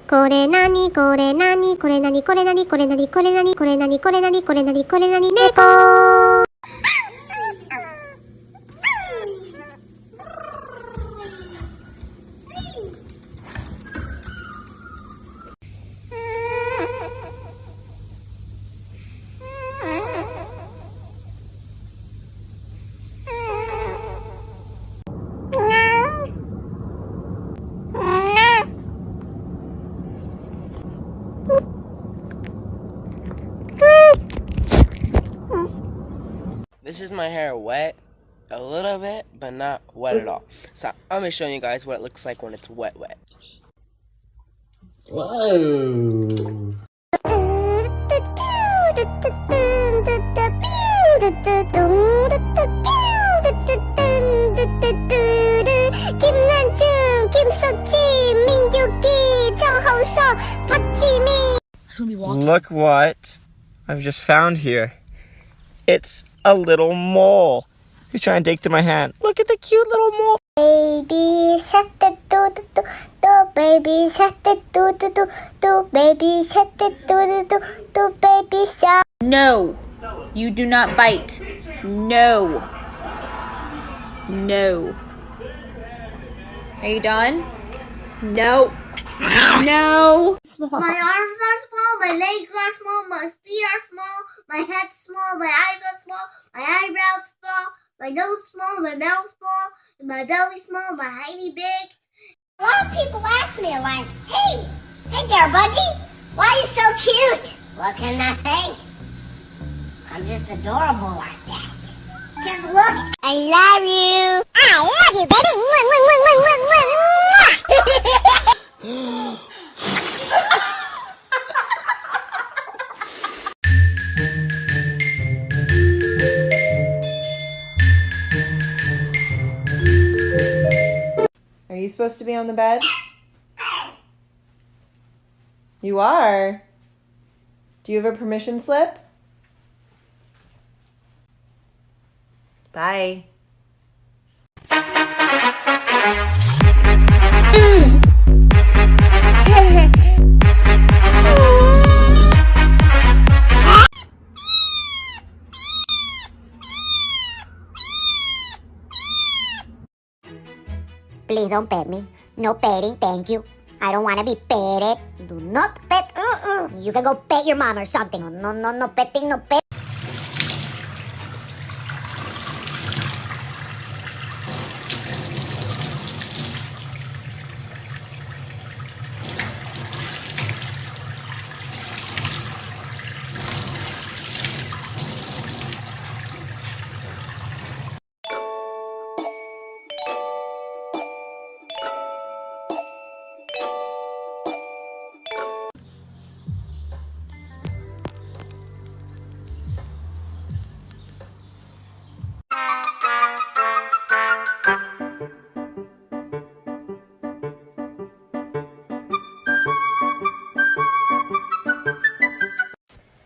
これなにこれなにこれなにこれなにこれなにこれなにこれなにこれなにこれなにこれなに猫。This is my hair wet a little bit, but not wet at all. So I'm gonna show you guys what it looks like when it's wet. Whoa! Look what I've just found here. It's a little mole. He's trying to dig through my hand. Look at the cute little mole. Baby shark do do do do, baby shark do do do do, baby shark do do do do, baby shark. No, you do not bite. No. No. Are you done? No. No. My arms are small, my legs are small, my feet are small, my head's small, my eyes are small, my eyebrows small, my nose small, my mouth small, and my belly small, my hiney big. A lot of people ask me, like, hey there, buddy, why are you so cute? What can I say? I'm just adorable like that. Just look. I love you. I love you, baby. Are you supposed to be on the bed? You are? Do you have a permission slip? Bye. Please don't pet me. No petting, thank you. I don't want to be petted. Do not pet. You can go pet your mom or something. No petting, no pet.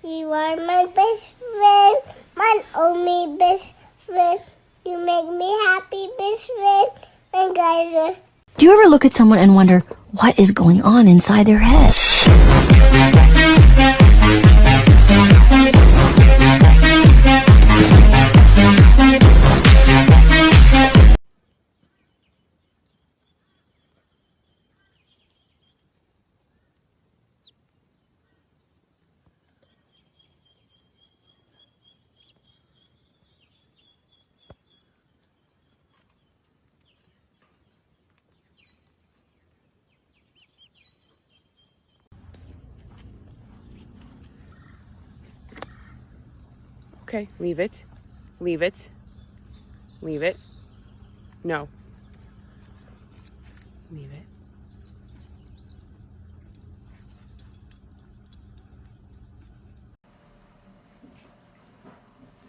You are my best friend, my only best friend. You make me happy, best friend, my geyser. Do you ever look at someone and wonder what is going on inside their head? Okay, leave it. Leave it. Leave it. No. Leave it.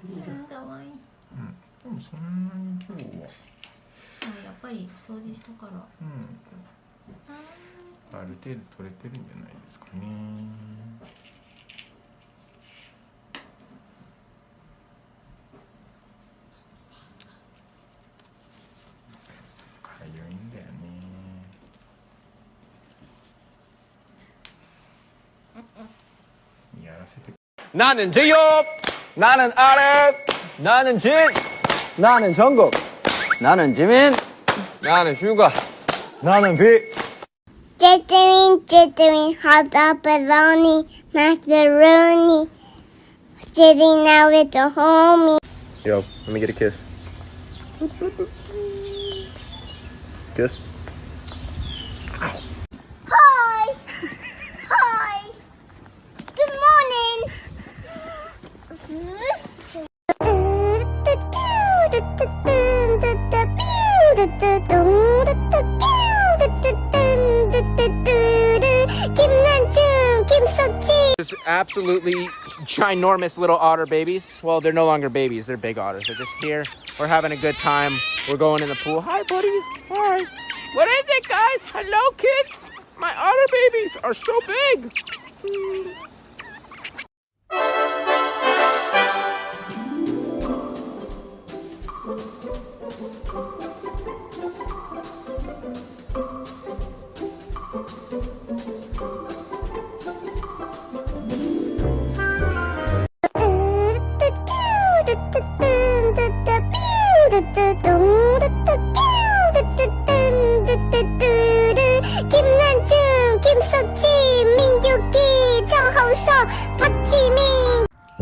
Mm. でもそんなに今日は。やっぱり掃除したから。うん。ある程度取れてるんじゃないですかね。かゆいんだよね。せて 나는 지읒, 나는 아랩, 나는 진, 나는 정국, 나는 지민, 나는 휴가, 나는 비. Jittering, hot dog, bologna, macaroni. Sitting out with the homie. Yo, let me get a kiss. Kiss. Hi! Hi! Good morning! Just absolutely ginormous little otter babies. Well, they're no longer babies. They're big otters. They're just here. We're having a good time. We're going in the pool. Hi, buddy. Hi. What is it, guys? Hello, kids. My otter babies are so big.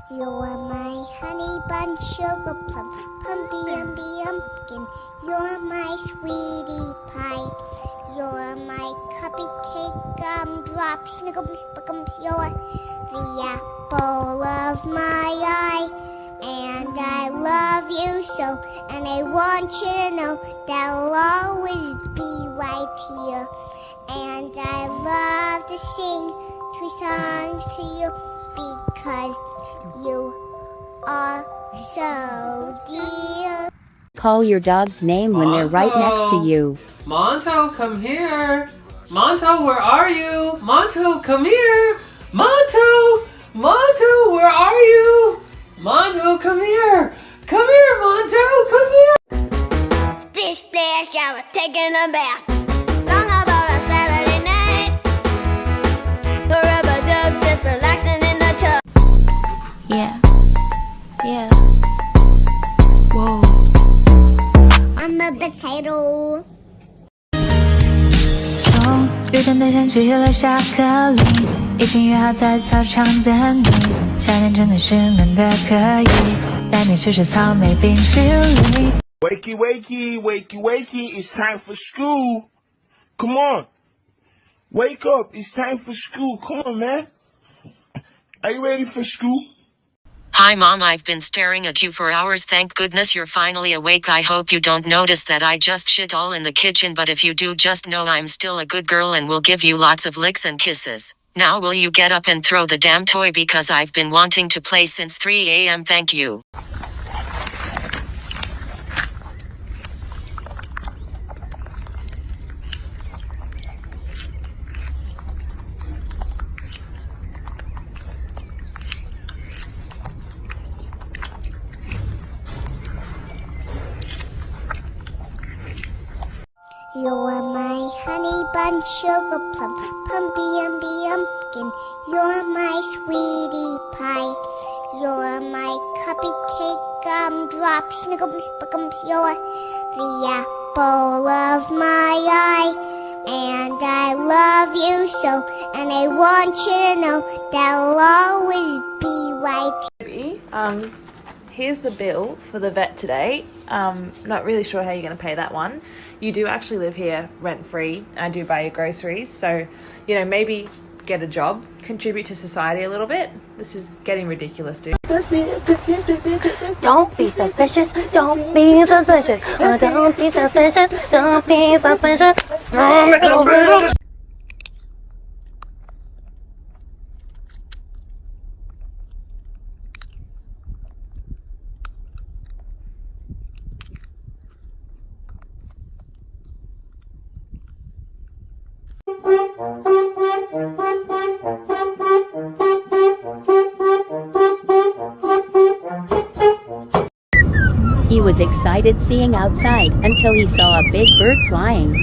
You're my honey bun, sugar plum, pumpy umby umpkin. You're my sweetie pie. You're my cupcake gumdrop, snickums, buckums. You're the apple of my eye. And I love you so, and I want you to know that I'll always be right here. And I love to sing 3 songs to you because you are so dear. Call your dog's name when they're right next to you. Monto, come here. Monto, where are you? Monto, come here. Monto! Monto, where are you? Monto, come here. Come here, Monto, come here. Splish splash, I was taking a bath. Long about a Saturday night. Forever dub, just relaxing in the tub. Yeah. Yeah. Whoa. I'm a potato. 终于等待相聚了下课铃，已经约好在操场等你。夏天真的是闷得可以，带你吃吃草莓冰淇淋。Wakey, wakey, wakey, wakey, it's time for school. Come on. Wake up, it's time for school. Come on, man. Are you ready for school? Hi Mom, I've been staring at you for hours. Thank goodness you're finally awake. I hope you don't notice that I just shit all in the kitchen, but if you do, just know I'm still a good girl and will give you lots of licks and kisses. Now will you get up and throw the damn toy because I've been wanting to play since 3 a.m. Thank you. You're my honey bun, sugar plum, pumpy umby umpkin. You're my sweetie pie. You're my cupcake gumdrop, snickums, buckums. You're the apple of my eye. And I love you so, and I want you to know that I'll always be right. Here's the bill for the vet today. Not really sure how you're going to pay that one. You do actually live here rent-free. I do buy your groceries. So, maybe get a job, contribute to society a little bit. This is getting ridiculous, dude. Don't be suspicious. Don't be suspicious. Oh, don't be suspicious. Don't be suspicious. He was excited seeing outside until he saw a big bird flying.